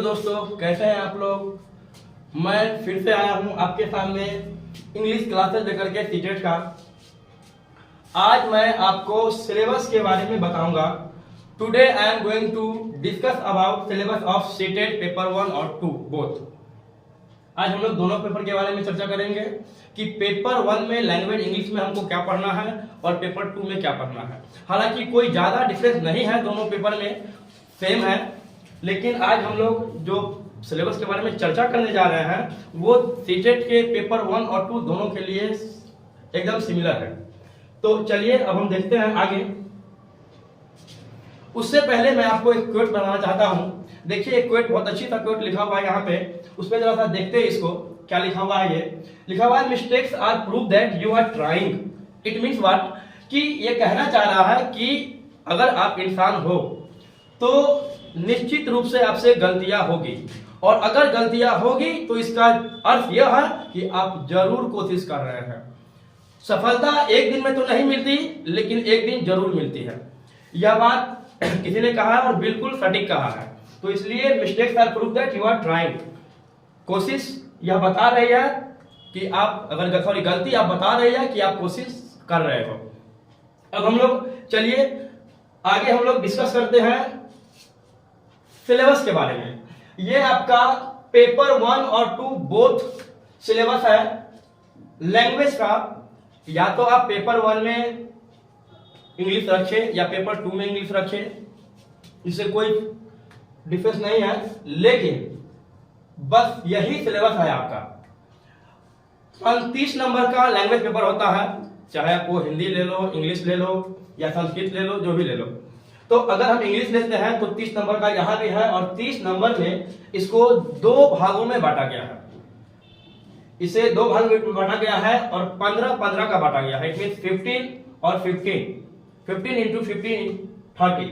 दोस्तों, कैसे हैं आप लोग। मैं फिर से आया हूं आपके सामने इंग्लिश क्लासेस लेकर के सीटेट का। आज मैं आपको सिलेबस के बारे में बताऊंगा। Today I am going to discuss about syllabus of CTET paper 1 और 2 बोथ। आज हम लोग दोनों पेपर के बारे में चर्चा करेंगे कि पेपर 1 में लैंग्वेज इंग्लिश में हमको क्या पढ़ना है और पेपर 2 में क्या पढ़ना है। हालांकि कोई ज्यादा डिफरेंस नहीं है, दोनों पेपर में सेम है, लेकिन आज हम लोग जो सिलेबस के बारे में चर्चा करने जा रहे हैं वो सीटेट के पेपर 1 और 2 दोनों के लिए एकदम सिमिलर है। तो चलिए अब हम देखते हैं आगे। उससे पहले मैं आपको एक क्वेट बनाना चाहता हूं। देखिए एक क्वेट बहुत अच्छी सा क्वेट लिखा हुआ है यहाँ पे, उसमें जरा सा देखते हैं इसको क्या लिखा हुआ है। ये लिखा हुआ है mistakes are prove that you are trying. It means what, कि ये कहना चाह रहा है कि अगर आप इंसान हो तो निश्चित रूप से आपसे गलतियां होगी, और अगर गलतियां होगी तो इसका अर्थ यह है कि आप जरूर कोशिश कर रहे हैं। सफलता एक दिन में तो नहीं मिलती, लेकिन एक दिन जरूर मिलती है। यह बात किसी ने कहा है और बिल्कुल सटीक कहा है। तो इसलिए mistakes are proof that you are trying. कोशिश यह बता रही है कि आप अगर सॉरी गलती आप बता रही है कि आप कोशिश कर रहे हो। अब हम लोग चलिए आगे हम लोग डिस्कस करते हैं सिलेबस के बारे में। ये आपका पेपर 1 और 2 बोथ सिलेबस है लैंग्वेज का। या तो आप पेपर 1 में इंग्लिश रखे या पेपर 2 में इंग्लिश रखे, इससे कोई डिफरेंस नहीं है, लेकिन बस यही सिलेबस है आपका। 30 नंबर का लैंग्वेज पेपर होता है, चाहे आप वो हिंदी ले लो, इंग्लिश ले लो या संस्कृत ले लो, जो भी ले लो। तो अगर हम इंग्लिश लेते हैं तो 30 नंबर का यहां भी है, और 30 नंबर में इसको 2 भागों में बांटा गया है। इसे 2 भाग में बांटा गया है और 15-15 का बांटा गया है। इट मींस 15 और 15 इंटू 15 30।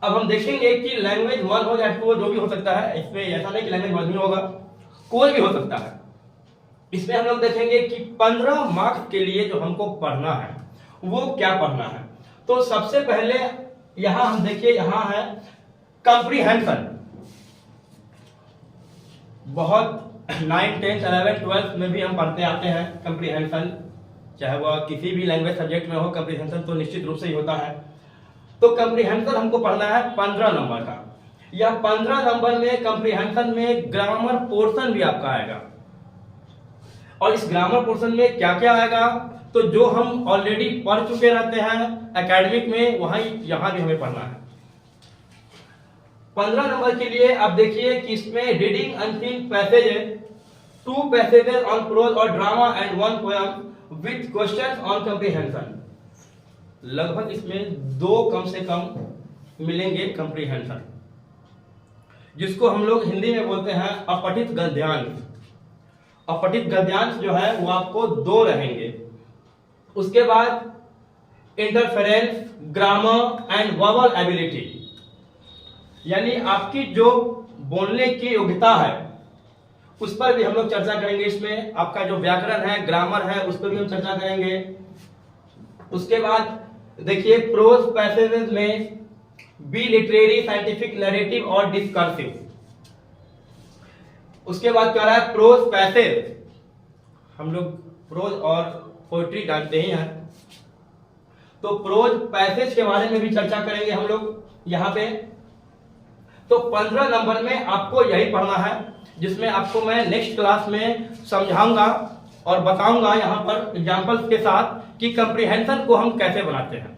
अब हम देखेंगे कि लैंग्वेज 1 हो या 2 हो, जो भी हो सकता है, इसमें ऐसा नहीं कि लैंग्वेज 1 ही होगा, कोई भी हो सकता है। इसमें हम लोग देखेंगे कि 15 मार्क्स के लिए जो हमको पढ़ना है वो क्या पढ़ना है। तो सबसे पहले यहां हम देखिए, यहां है कंप्रीहेंशन। बहुत 9, 10, 11, 12 में भी हम पढ़ते आते हैं कंप्रीहेंशन, चाहे वह किसी भी लैंग्वेज सब्जेक्ट में हो, कंप्रीहेंशन तो निश्चित रूप से ही होता है। तो कंप्रीहेंशन हमको पढ़ना है 15 नंबर का। यह 15 नंबर में कंप्रीहेंशन में ग्रामर पोर्शन भी आपका आएगा, और इस ग्रामर पोर्शन में क्या क्या आएगा, तो जो हम ऑलरेडी पढ़ चुके रहते हैं एकेडमिक में, वहां यहां भी हमें पढ़ना है। 15 नंबर के लिए आप देखिए कि इसमें reading unseen passages, 2 passages on prose और drama and 1 poem with questions on comprehension. लगभग इसमें 2 कम से कम मिलेंगे कंप्रीहेंशन, जिसको हम लोग हिंदी में बोलते हैं अपठित गद्यांश। अपठित गद्यांश जो है वो आपको 2 रहेंगे। उसके बाद interference, grammar and verbal ability, यानी आपकी जो बोलने की योग्यता है उस पर भी हम लोग चर्चा करेंगे। इसमें आपका जो व्याकरण है, ग्रामर है, उस पर भी हम चर्चा करेंगे। उसके बाद देखिए प्रोज पैसेजेस में बी लिटरेरी, साइंटिफिक, नैरेटिव और डिस्कर्सिव। उसके बाद क्या रहा है प्रोज पैसेज। हम लोग प्रोज और पोएट्री जानते ही हैं, तो प्रोज पैसेज के बारे में भी चर्चा करेंगे हम लोग यहाँ पे। तो 15 नंबर में आपको यही पढ़ना है, जिसमें आपको मैं नेक्स्ट क्लास में समझाऊंगा और बताऊंगा यहाँ पर एग्जांपल्स के साथ कि कंप्रीहेंशन को हम कैसे बनाते हैं।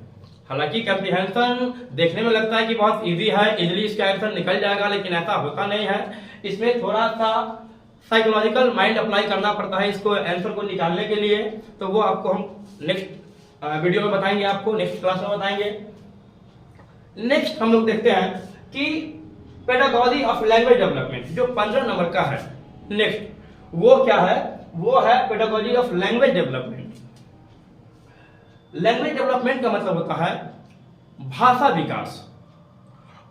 हालांकि कंप्रीहेंशन देखने में लगता है कि बहुत इजी है, इजीली इसका आंसर निकल जाएगा, लेकिन ऐसा होता नहीं है। इसमें थोड़ा सा साइकोलॉजिकल माइंड अप्लाई करना पड़ता है इसको आंसर को निकालने के लिए। तो वो आपको हम नेक्स्ट वीडियो में बताएंगे, आपको नेक्स्ट क्लास में बताएंगे। नेक्स्ट हम लोग देखते हैं कि पेडागॉजी ऑफ लैंग्वेज डेवलपमेंट, जो 15 नंबर का है, नेक्स्ट वो क्या है, वो है pedagogy of language development. Language development का मतलब होता है भाषा विकास,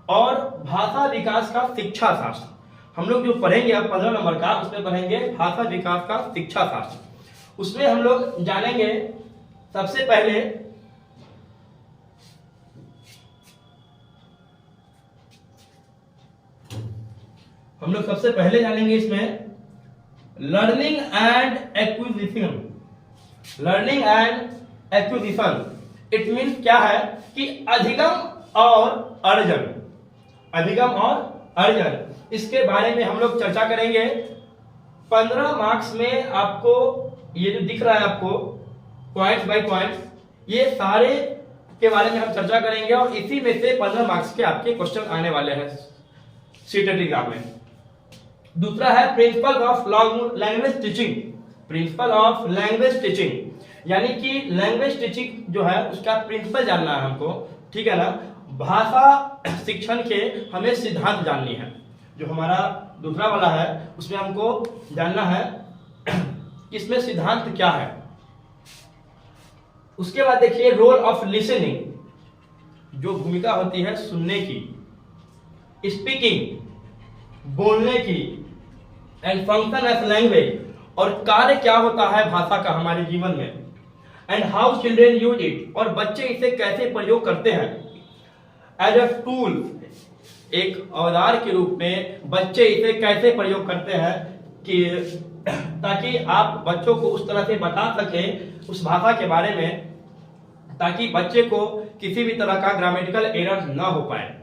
और भाषा विकास का शिक्षा शास्त्र। हम लोग जो पढ़ेंगे अब 15 नंबर का, उसमें पढ़ेंगे भाषा विकास का शिक्षा शास्त्र। उसमें हम लोग जानेंगे सबसे पहले हम लोग सबसे पहले जानेंगे इसमें learning and acquisition. Learning and acquisition it means क्या है कि अधिगम और अर्जन। अधिगम और अर्जन, इसके बारे में हम लोग चर्चा करेंगे। 15 मार्क्स में आपको ये जो दिख रहा है आपको पॉइंट्स बाय पॉइंट्स, ये सारे के बारे में हम चर्चा करेंगे और इसी में से 15 मार्क्स के आपके क्वेश्चन आने वाले हैं सीटेट एग्जाम में। दूसरा है principle of language teaching. Principle of language teaching यानी कि लैंग्वेज टीचिंग जो है उसका प्रिंसिपल जानना है हमको, ठीक है ना। भाषा शिक्षण के हमें सिद्धांत जाननी है। जो हमारा दूसरा वाला है उसमें हमको जानना है कि इसमें सिद्धांत क्या है। उसके बाद देखिए रोल ऑफ लिसनिंग, जो भूमिका होती है सुनने की, स्पीकिंग बोलने की, एंड फंक्शन एज लैंग्वेज, और कार्य क्या होता है भाषा का हमारे जीवन में, and how children use it, और बच्चे इसे कैसे प्रयोग करते हैं एज अ टूल, एक औजार के रूप में बच्चे इसे कैसे प्रयोग करते हैं कि ताकि आप बच्चों को उस तरह से बता सके उस भाषा के बारे में ताकि बच्चे को किसी भी तरह का ग्रामेटिकल एरर ना हो पाए।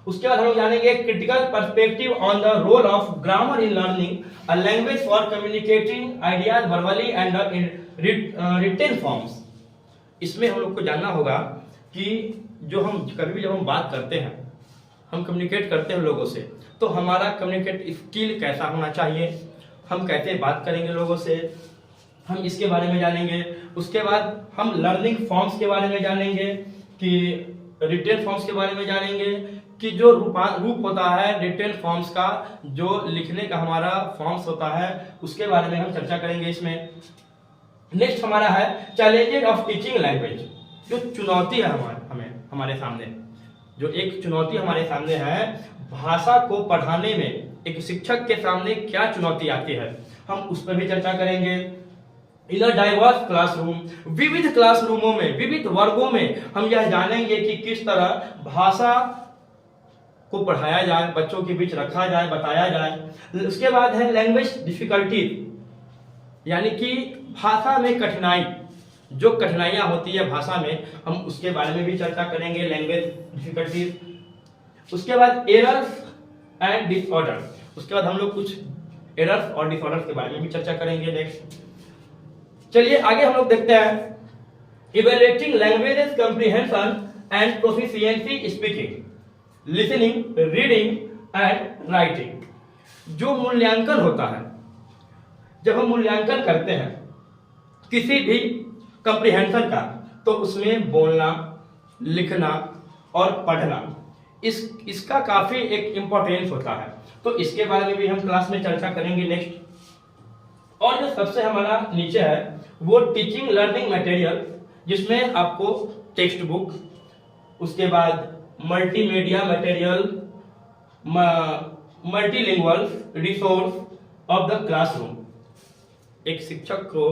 उसके बाद हम लोग जानेंगे critical perspective on the role of grammar in learning a language for communicating ideas verbally and written forms. इसमें हम लोग को जानना होगा कि जो हम कभी भी जब हम बात करते हैं, हम कम्युनिकेट करते हैं लोगों से, तो हमारा कम्युनिकेट स्किल कैसा होना चाहिए, हम कैसे बात करेंगे लोगों से, हम इसके बारे में जानेंगे। उसके बाद हम लर्निंग फॉर्म्स के बारे में जानेंगे कि रिटन फॉर्म्स के बारे में जानेंगे कि जो रूप होता है रिटन फॉर्म्स का, जो लिखने का हमारा फॉर्म्स होता है, उसके बारे में हम चर्चा करेंगे इसमें। नेक्स्ट हमारा है चैलेंजेस ऑफ टीचिंग लैंग्वेज, जो चुनौती है हमारे सामने, जो एक चुनौती हमारे सामने है भाषा को पढ़ाने में, एक शिक्षक के सामने क्या चुनौती आती है, हम उस पर भी चर्चा करेंगे। इन अ डाइवर्स क्लासरूम, विविध क्लासरूमों में, विविध वर्गों में हम यह जानेंगे कि किस तरह भाषा को पढ़ाया जाए, बच्चों के बीच रखा जाए, बताया जाए। उसके बाद है लैंग्वेज डिफिकल्टी, यानी कि भाषा में कठिनाई, जो कठिनाइयां होती है भाषा में, हम उसके बारे में भी चर्चा करेंगे, लैंग्वेज डिफिकल्टीज। उसके बाद एरर्स एंड डिसऑर्डर, उसके बाद हम लोग कुछ एरर्स और डिसऑर्डर के बारे में भी चर्चा करेंगे नेक्स्ट। चलिए आगे हम लोग देखते हैं evaluating languages comprehension and proficiency speaking, listening, reading and writing. जो मूल्यांकन होता है, जब हम मूल्यांकन करते हैं किसी भी कॉम्प्रिहेंशन का, तो उसमें बोलना, लिखना और पढ़ना, इसका काफी एक इंपॉर्टेंस होता है, तो इसके बारे में भी हम क्लास में चर्चा करेंगे नेक्स्ट। और जो सबसे हमारा नीचे है वो टीचिंग लर्निंग मटेरियल, जिसमें आपको टेक्स्ट बुक, उसके बाद multimedia material, multilingual resource of the classroom. एक शिक्षक को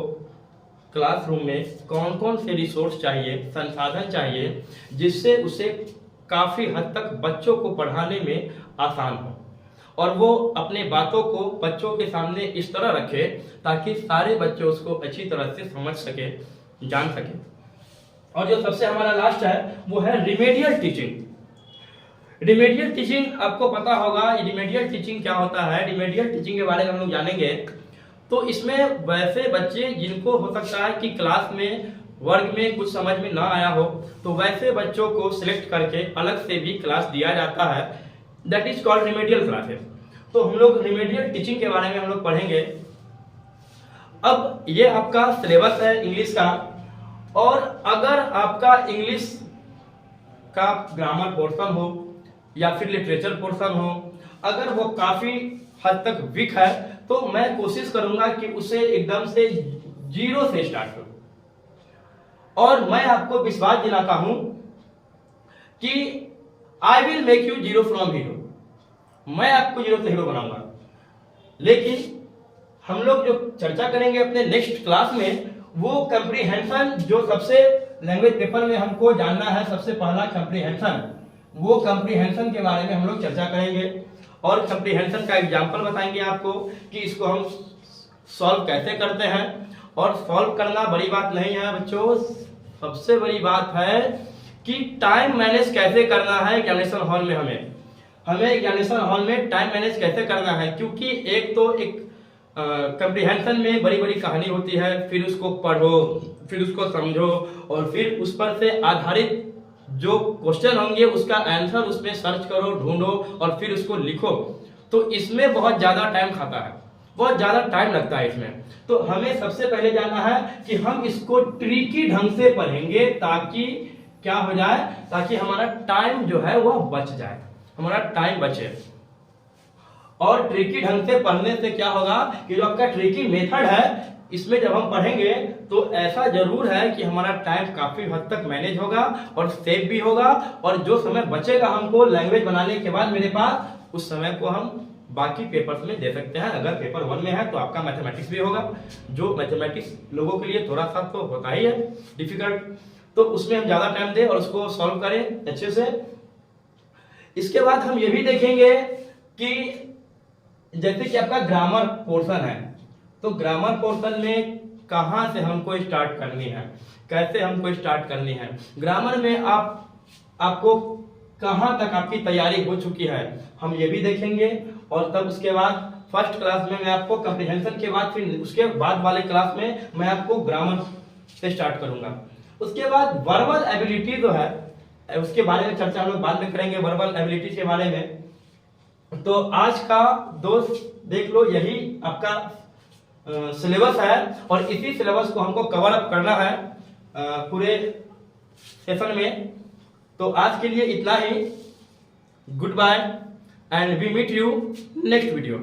क्लासरूम में कौन कौन से रिसोर्स चाहिए, संसाधन चाहिए, जिससे उसे काफी हद तक बच्चों को पढ़ाने में आसान हो और वो अपने बातों को बच्चों के सामने इस तरह रखे ताकि सारे बच्चे उसको अच्छी तरह से समझ सके, जान सके। और जो सबसे हमारा लास्ट है वो है रिमेडियल टीचिंग। रिमेडियल टीचिंग आपको पता होगा, रिमेडियल टीचिंग क्या होता है। रिमेडियल टीचिंग के बारे में हम लोग जानेंगे। तो इसमें वैसे बच्चे जिनको हो सकता है कि क्लास में वर्ग में कुछ समझ में ना आया हो, तो वैसे बच्चों को सिलेक्ट करके अलग से भी क्लास दिया जाता है, that is called remedial classes. तो हम लोग रिमेडियल टीचिंग के बारे में हम लोग पढ़ेंगे। अब ये आपका सिलेबस है इंग्लिश का, और अगर आपका इंग्लिश का ग्रामर पोर्शन हो या फिर लिटरेचर पोर्शन हो, अगर वो काफी हद तक वीक है, तो मैं कोशिश करूंगा कि उसे एकदम से जीरो से स्टार्ट करूं। और मैं आपको विश्वास दिलाता हूं कि I will make you zero from hero, मैं आपको जीरो से हीरो बनाऊंगा। लेकिन हम लोग जो चर्चा करेंगे अपने नेक्स्ट क्लास में, वो कंप्रीहेंशन, जो सबसे लैंग्वेज पेपर में हमको जानना है, सबसे पहला कंप्रीहेंशन, वो कंप्रीहेंशन के बारे में हम लोग चर्चा करेंगे। और कंप्रीहेंशन का एग्जाम्पल बताएंगे आपको कि इसको हम सॉल्व कैसे करते हैं। और सॉल्व करना बड़ी बात नहीं है बच्चों, सबसे बड़ी बात है कि टाइम मैनेज कैसे करना है एग्जामिनेशन हॉल में। हमें एग्जामिनेशन हॉल में टाइम मैनेज कैसे करना है, क्योंकि एक तो एक कंप्रीहेंशन में बड़ी बड़ी कहानी होती है, फिर उसको पढ़ो, फिर उसको समझो, और फिर उस पर से आधारित जो क्वेश्चन होंगे उसका आंसर उसमें सर्च करो, ढूंढो और फिर उसको लिखो। तो इसमें बहुत ज्यादा टाइम खाता है, बहुत ज्यादा टाइम लगता है इसमें। तो हमें सबसे पहले जानना है कि हम इसको ट्रिकी ढंग से पढ़ेंगे ताकि क्या हो जाए, ताकि हमारा टाइम जो है वह बच जाए, हमारा टाइम बचे। और ट्रिकी ढंग से पढ़ने से क्या होगा कि जो आपका ट्रिकी मेथड है इसमें जब हम पढ़ेंगे तो ऐसा जरूर है कि हमारा टाइम काफी हद तक मैनेज होगा और सेव भी होगा, और जो समय बचेगा हमको लैंग्वेज बनाने के बाद मेरे पास, उस समय को हम बाकी पेपर्स में दे सकते हैं। अगर पेपर 1 में है तो आपका मैथमेटिक्स भी होगा, जो मैथमेटिक्स लोगों के लिए थोड़ा सा तो होता ही है डिफिकल्ट, तो उसमें हम ज्यादा टाइम दें और उसको सॉल्व करें अच्छे से। इसके बाद हम ये भी देखेंगे कि जैसे कि आपका ग्रामर पोर्शन है, तो ग्रामर पोर्शन में कहां से हमको स्टार्ट करनी है, कैसे हमको स्टार्ट करनी है। ग्रामर में आपको कहां तक आपकी तैयारी हो चुकी है, हम ये भी देखेंगे। और तब उसके बाद फर्स्ट क्लास में मैं आपको कंप्रीहेंशन के बाद, फिर उसके बाद वाले क्लास में मैं आपको ग्रामर से स्टार्ट करूंगा। उसके बाद वर्बल एबिलिटी जो है उसके बारे में चर्चा हम लोग बाद में करेंगे, वर्बल एबिलिटी के बारे में। तो आज का दोस्त देख लो, यही आपका सिलेबस है और इसी सिलेबस को हमको कवर अप करना है पूरे सेशन में। तो आज के लिए इतना ही, goodbye and we meet you next video.